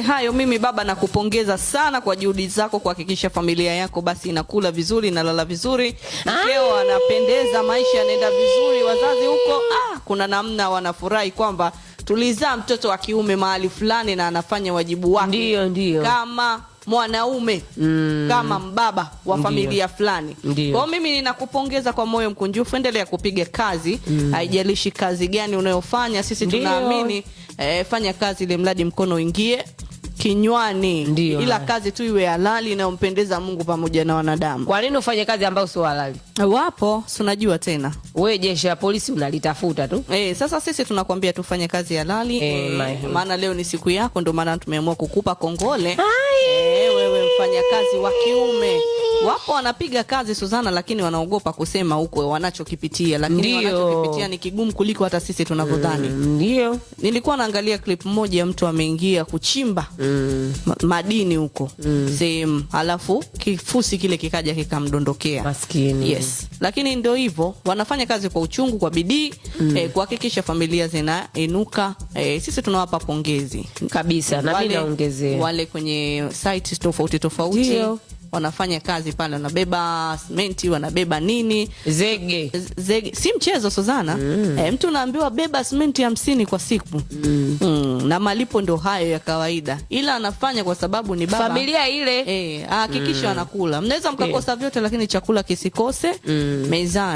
Hayo mimi baba nakupongeza sana kwa juhudi zako kuhakikisha familia yako basi inakula vizuri, inalala vizuri, mkeo anapendeza, maisha yanaenda vizuri, wazazi huko kuna namna wanafurahi kwamba tulizaa mtoto wa kiume mahali fulani na anafanya wajibu wake. Ndio. Kama mwanaume, kama mbaba wa familia fulani. Kwa mimi ninakupongeza kwa moyo mkunjufu, endelea kupiga kazi, haijalishi kazi gani unayofanya, sisi tunaamini fanya kazi ile mradi mkono ingie kinywani. Ila kazi tu iwe halali inayompendeza Mungu pamoja na wanadamu. Kwa nini ufanye kazi ambayo sio halali? Wapo, unajua tena. Wewe jeshi la polisi unalitafuta tu. Sasa sisi tunakwambia tufanye kazi halali. Maana leo ni siku yako, ndio maana tumeamua kukupa kongole. Wewe mfanya kazi wa kiume. Wapo wanapiga kazi Suzana, lakini wanaogopa kusema huko wanachokipitia, lakini wanachokipitia ni kigumu kuliko hata sisi tunavyodhani. Nilikuwa naangalia clip moja ya mtu ameingia kuchimba madini huko sehemu, alafu kifusi kile kikaja kikamdondokea. Maskini. Yes. Lakini ndio hivyo, wanafanya kazi kwa uchungu, kwa bidii, kuhakikisha familia zinainuka. Sisi tunawapa pongezi kabisa, na mimi naongezea wale kwenye sites tofauti wanafanya kazi pale, wanabeba simenti, wanabeba nini, zege si mchezo Suzana. Mtu naambiwa beba simenti 50 kwa siku, na malipo ndo hayo ya kawaida, ila anafanya kwa sababu ni baba familia ile. Hakikisha wanakula. Mnaweza mkakosa vyote, lakini chakula kisikose mezani.